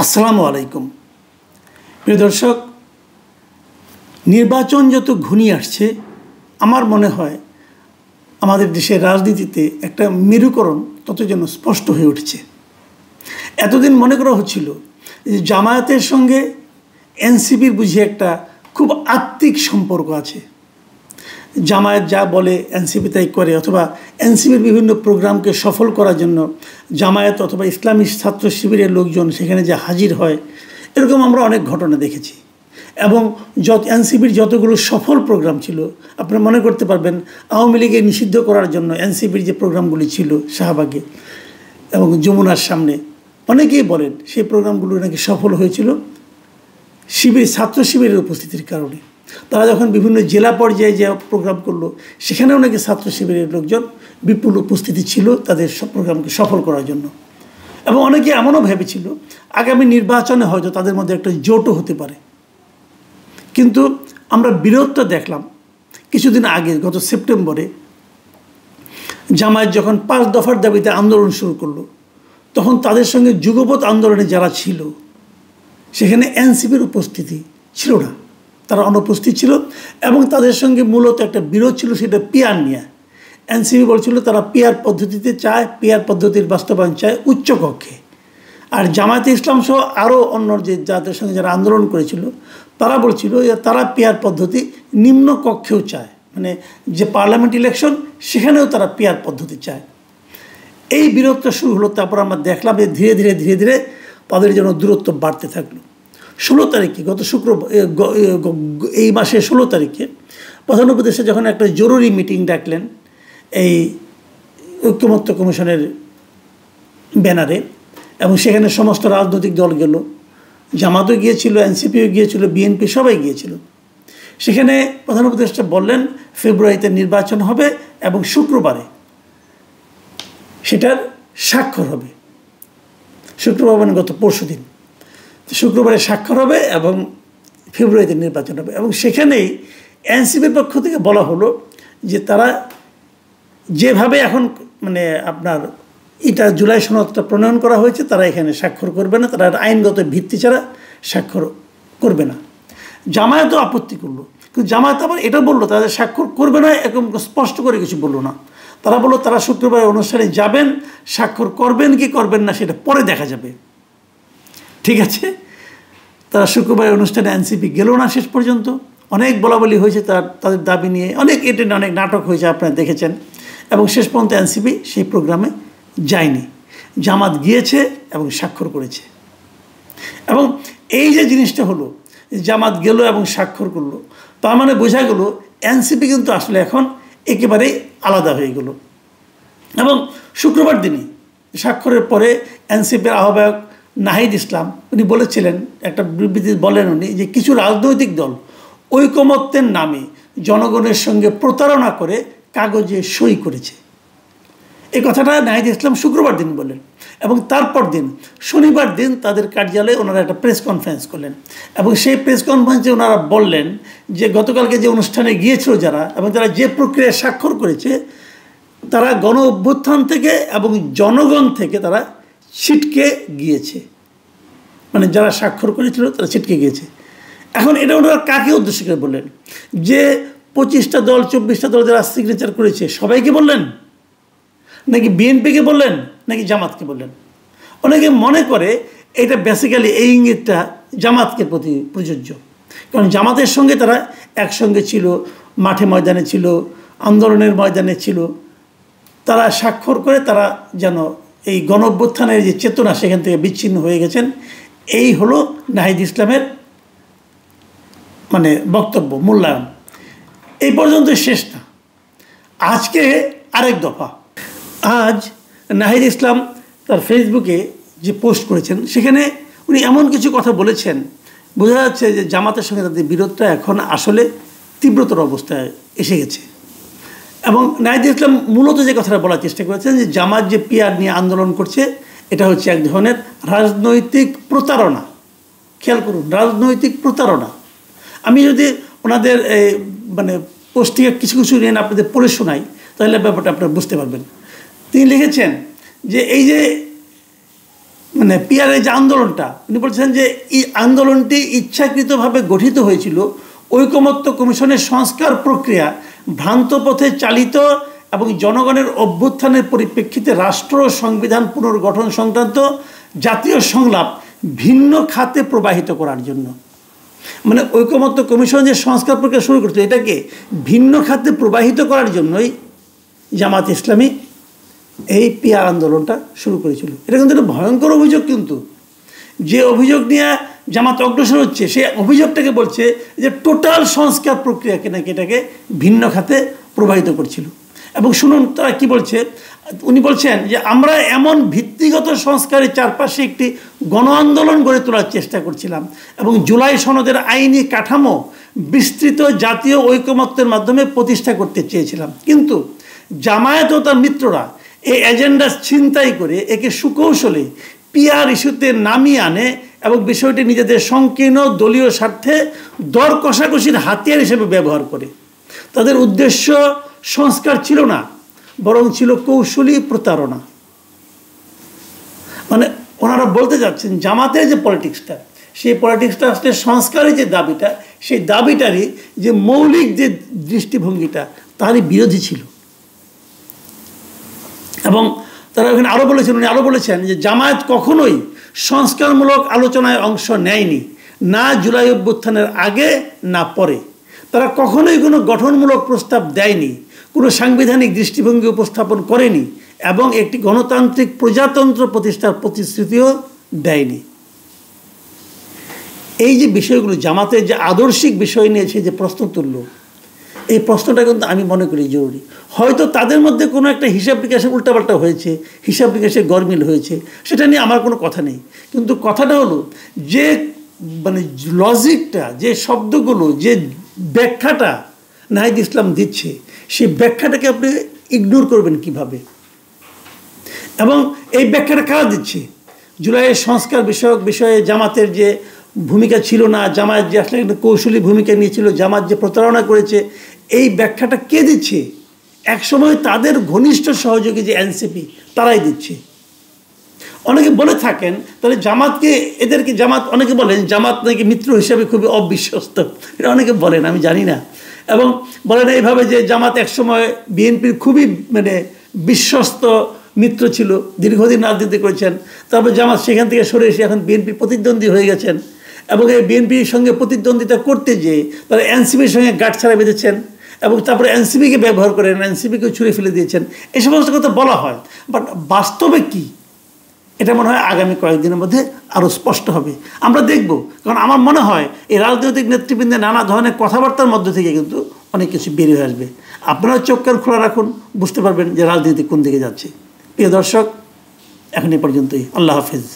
আসসালামু আলাইকুম প্রিয় দর্শক, নির্বাচন যত ঘনিয়ে আসছে আমার মনে হয় আমাদের দেশের রাজনীতিতে একটা মেরুকরণ তত যেন স্পষ্ট হয়ে উঠছে। এতদিন মনে করা হচ্ছিল যে জামায়াতের সঙ্গে এনসিপির বুঝি একটা খুব আত্মিক সম্পর্ক আছে। জামায়াত যা বলে এনসিপি তাই করে, অথবা এনসিপির বিভিন্ন প্রোগ্রামকে সফল করার জন্য জামায়াত অথবা ইসলামী ছাত্র শিবিরের লোকজন সেখানে যে হাজির হয়, এরকম আমরা অনেক ঘটনা দেখেছি। এবং এনসিপির যতগুলো সফল প্রোগ্রাম ছিল, আপনারা মনে করতে পারবেন আওয়ামী লীগকে নিষিদ্ধ করার জন্য এনসিপির যে প্রোগ্রামগুলি ছিল শাহবাগে এবং যমুনার সামনে, অনেকেই বলেন সেই প্রোগ্রামগুলো নাকি সফল হয়েছিল ছাত্র শিবিরের উপস্থিতির কারণে। তারা যখন বিভিন্ন জেলা পর্যায়ে যে প্রোগ্রাম করলো, সেখানেও নাকি ছাত্র শিবিরের লোকজন বিপুল উপস্থিতি ছিল তাদের সব প্রোগ্রামকে সফল করার জন্য। এবং অনেকে এমনও ভেবেছিল আগামী নির্বাচনে হয়তো তাদের মধ্যে একটা জোটও হতে পারে। কিন্তু আমরা বিরোধটা দেখলাম কিছুদিন আগে, গত সেপ্টেম্বরে জামায়াত যখন 5 দফার দাবিতে আন্দোলন শুরু করলো, তখন তাদের সঙ্গে যুগপৎ আন্দোলনে যারা ছিল সেখানে এনসিপির উপস্থিতি ছিল না, তারা অনুপস্থিত ছিল। এবং তাদের সঙ্গে মূলত একটা বিরোধ ছিল, সেটা পিআর নিয়ে। এনসিপি বলছিল তারা পিআর পদ্ধতিতে চায়, পিআর পদ্ধতির বাস্তবায়ন চায় উচ্চ কক্ষে। আর জামায়াতে ইসলাম সহ আরও অন্য যাদের সঙ্গে যারা আন্দোলন করেছিল তারা বলছিল যে তারা পিআর পদ্ধতি নিম্ন কক্ষেও চায়, মানে যে পার্লামেন্ট ইলেকশন সেখানেও তারা পিআর পদ্ধতি চায়। এই বিরোধটা শুরু হলো। তারপর আমরা দেখলাম যে ধীরে ধীরে তাদের জন্য দূরত্ব বাড়তে থাকলো। 16 তারিখে, গত শুক্রবার, এই মাসের 16 তারিখে প্রধান উপদেষ্টা যখন একটা জরুরি মিটিং ডাকলেন এই ঐক্যমত্য কমিশনের ব্যানারে, এবং সেখানে সমস্ত রাজনৈতিক দল গেল, জামাতও গিয়েছিল, এনসিপিও গিয়েছিল, বিএনপি সবাই গিয়েছিল। সেখানে প্রধান উপদেষ্টা বললেন ফেব্রুয়ারিতে নির্বাচন হবে এবং শুক্রবারে সেটার স্বাক্ষর হবে। শুক্রবার মানে গত পরশু দিন, শুক্রবারে স্বাক্ষর হবে এবং ফেব্রুয়ারিতে নির্বাচন হবে। এবং সেখানেই এনসিপির পক্ষ থেকে বলা হলো যে তারা যেভাবে এখন মানে আপনার এটা জুলাই সনদটা প্রণয়ন করা হয়েছে, তারা এখানে স্বাক্ষর করবে না, তারা আইনগত ভিত্তি ছাড়া স্বাক্ষর করবে না। জামায়াতও আপত্তি করলো, কিন্তু জামায়াত আবার এটা বললো তাদের স্বাক্ষর করবে না, এরকম স্পষ্ট করে কিছু বললো না। তারা বললো তারা শুক্রবার অনুষ্ঠানে যাবেন, স্বাক্ষর করবেন কি করবেন না সেটা পরে দেখা যাবে। ঠিক আছে, তারা শুক্রবার অনুষ্ঠানে এনসিপি গেল না শেষ পর্যন্ত। অনেক বলাবলি হয়েছে তাদের দাবি নিয়ে, অনেক নাটক হয়েছে, আপনারা দেখেছেন। এবং শেষ পর্যন্ত এনসিপি সেই প্রোগ্রামে যায়নি, জামাত গিয়েছে এবং স্বাক্ষর করেছে। এবং এই যে জিনিসটা হলো, জামাত গেল এবং স্বাক্ষর করলো, তার মানে বোঝা গেল এনসিপি কিন্তু আসলে এখন একেবারেই আলাদা হয়ে গেল। এবং শুক্রবার দিনই স্বাক্ষরের পরে এনসিপির আহ্বায়ক নাহিদ ইসলাম উনি বলেছিলেন, একটা বিবৃতি বলেন উনি, যে কিছু রাজনৈতিক দল ঐকমত্যের নামে জনগণের সঙ্গে প্রতারণা করে কাগজে সই করেছে। এই কথাটা নাহিদ ইসলাম শুক্রবার দিন বলেন। এবং তারপর দিন শনিবার দিন তাদের কার্যালয়ে ওনারা একটা প্রেস কনফারেন্স করলেন। এবং সেই প্রেস কনফারেন্সে ওনারা বললেন যে গতকালকে যে অনুষ্ঠানে গিয়েছিল যারা, এবং তারা যে প্রক্রিয়ায় স্বাক্ষর করেছে, তারা গণ অভ্যুত্থান থেকে এবং জনগণ থেকে তারা ছিটকে গিয়েছে। মানে যারা স্বাক্ষর করেছিল তারা ছিটকে গিয়েছে। এখন এটা ওনারা কাকে উদ্দেশ্য করে বললেন? যে 25টা দল 24টা দল যারা সিগনেচার করেছে সবাইকে বললেন, নাকি বিএনপিকে বললেন, নাকি জামাতকে বললেন? অনেকে মনে করে এটা বেসিক্যালি এই ইঙ্গিতটা জামাতকে প্রতি প্রযোজ্য, কারণ জামাতের সঙ্গে তারা একসঙ্গে ছিল, মাঠে ময়দানে ছিল, আন্দোলনের ময়দানে ছিল। তারা স্বাক্ষর করে তারা যেন এই গণ অভ্যুত্থানের যে চেতনা সেখান থেকে বিচ্ছিন্ন হয়ে গেছেন। এই হলো নাহিদ ইসলামের মানে বক্তব্য, মূল্যায়ন। এই পর্যন্ত শেষ না, আজকে আরেক দফা। আজ নাহিদ ইসলাম তার ফেসবুকে যে পোস্ট করেছেন, সেখানে উনি এমন কিছু কথা বলেছেন, বোঝা যাচ্ছে যে জামাতের সঙ্গে তাদের বিরোধটা এখন আসলে তীব্রতর অবস্থায় এসে গেছে। এবং নাহিদ ইসলাম মূলত যে কথাটা বলার চেষ্টা করেছেন যে জামাত যে পিআর নিয়ে আন্দোলন করছে, এটা হচ্ছে এক ধরনের রাজনৈতিক প্রতারণা। খেয়াল করুন, রাজনৈতিক প্রতারণা। আমি যদি ওনাদের মানে পোস্ট থেকে কিছু নিয়ে আপনাদের পড়ে শোনাই, তাহলে ব্যাপারটা আপনারা বুঝতে পারবেন। তিনি লিখেছেন যে এই যে মানে পিয়ারের যে আন্দোলনটা, উনি বলছেন যে এই আন্দোলনটি ইচ্ছাকৃতভাবে গঠিত হয়েছিল ঐকমত্য কমিশনের সংস্কার প্রক্রিয়া ভ্রান্ত পথে চালিত এবং জনগণের অভ্যুত্থানের পরিপ্রেক্ষিতে রাষ্ট্র ও সংবিধান পুনর্গঠন সংক্রান্ত জাতীয় সংলাপ ভিন্ন খাতে প্রবাহিত করার জন্য। মানে ঐকমত্য কমিশন যে সংস্কার প্রক্রিয়া শুরু করতো, এটাকে ভিন্ন খাতে প্রবাহিত করার জন্যই জামাত ইসলামী এই পিয়ার আন্দোলনটা শুরু করেছিল। এটা কিন্তু একটা ভয়ঙ্কর অভিযোগ, কিন্তু যে অভিযোগ নিয়ে জামাত অগ্রসর হচ্ছে সেই অভিযোগটাকে বলছে যে টোটাল সংস্কার প্রক্রিয়াকে নাকি এটাকে ভিন্ন খাতে প্রবাহিত করছিল। এবং শুনুন তারা কি বলছে। উনি বলছেন যে আমরা এমন ভিত্তিগত সংস্কারের চারপাশে একটি গণ আন্দোলন গড়ে তোলার চেষ্টা করছিলাম এবং জুলাই সনদের আইনি কাঠামো বিস্তৃত জাতীয় ঐকমত্যের মাধ্যমে প্রতিষ্ঠা করতে চেয়েছিলাম, কিন্তু জামায়াত ও তার মিত্ররা এই এজেন্ডা ছিনতাই করে একে সুকৌশলে পিআর ইস্যুতে নামিয়ে আনে এবং বিষয়টি নিজেদের সংকীর্ণ দলীয় স্বার্থে দর কষাকষির হাতিয়ার হিসেবে ব্যবহার করে। তাদের উদ্দেশ্য সংস্কার ছিল না, বরং ছিল কৌশলী প্রতারণা। মানে ওনারা বলতে যাচ্ছেন জামাতের যে পলিটিক্সটা, সেই পলিটিক্সটা আসলে সংস্কারের যে দাবিটা, সেই দাবিটারই যে মৌলিক যে দৃষ্টিভঙ্গিটা তারই বিরোধী ছিল। এবং তারা ওখানে আরও বলেছেন, উনি আরও বলেছেন যে জামায়াত কখনোই সংস্কারমূলক আলোচনায় অংশ নেয়নি, না জুলাই অভ্যুত্থানের আগে না পরে। তারা কখনোই কোনো গঠনমূলক প্রস্তাব দেয়নি, কোনো সাংবিধানিক দৃষ্টিভঙ্গি উপস্থাপন করেনি এবং একটি গণতান্ত্রিক প্রজাতন্ত্র প্রতিষ্ঠার প্রতিশ্রুতিও দেয়নি। এই যে বিষয়গুলো, জামাতের যে আদর্শিক বিষয় নিয়ে সে যে প্রশ্ন তুলল, এই প্রশ্নটা কিন্তু আমি মনে করি জরুরি। হয়তো তাদের মধ্যে কোনো একটা হিসাব নিকাশে উল্টাপাল্টা হয়েছে, হিসাব নিকাশে গরমিল হয়েছে, সেটা নিয়ে আমার কোনো কথা নেই। কিন্তু কথাটা হলো যে মানে লজিকটা, যে শব্দগুলো, যে ব্যাখ্যাটা নাহিদ ইসলাম দিচ্ছে, সেই ব্যাখ্যাটাকে আপনি ইগনোর করবেন কিভাবে? এবং এই ব্যাখ্যাটা কারা দিচ্ছে? জুলাইয়ের সংস্কার বিষয়ে জামাতের যে ভূমিকা ছিল না, জামাত যে আসলে একটা কৌশলী ভূমিকা নিয়েছিল, জামাত যে প্রতারণা করেছে, এই ব্যাখ্যাটা কে দিচ্ছে? একসময় তাদের ঘনিষ্ঠ সহযোগী যে এনসিপি, তারাই দিচ্ছে। অনেকে বলে থাকেন তাহলে জামাতকে, এদেরকে জামাত, অনেকে বলেন জামাত নাকি মিত্র হিসাবে খুবই অবিশ্বস্ত, এটা অনেকে বলেন, আমি জানি না। এবং বলেন এইভাবে যে জামাত একসময় বিএনপির খুবই মানে বিশ্বস্ত মিত্র ছিল, দীর্ঘদিন রাজনীতি করেছেন, তারপর জামাত সেখান থেকে সরে এসে এখন বিএনপির প্রতিদ্বন্দ্বী হয়ে গেছেন এবং এই বিএনপির সঙ্গে প্রতিদ্বন্দ্বিতা করতে যেয়ে তারা এনসিপির সঙ্গে গাঁটছড়া বেঁধেছেন এবং তারপরে এনসিপিকে ব্যবহার করেন, এনসিপিকে ছুঁড়ে ফেলে দিয়েছেন। এই সমস্ত কথা বলা হয়, বাট বাস্তবে কি, এটা মনে হয় আগামী কয়েকদিনের মধ্যে আরও স্পষ্ট হবে, আমরা দেখব। কারণ আমার মনে হয় এই রাজনৈতিক নেতৃবৃন্দের নানা ধরনের কথাবার্তার মধ্য থেকে কিন্তু অনেক কিছু বেরিয়ে আসবে। আপনারা চোখ কান খোলা রাখুন, বুঝতে পারবেন যে রাজনীতি কোন দিকে যাচ্ছে। প্রিয় দর্শক, এখন এ পর্যন্তই। আল্লাহ হাফিজ।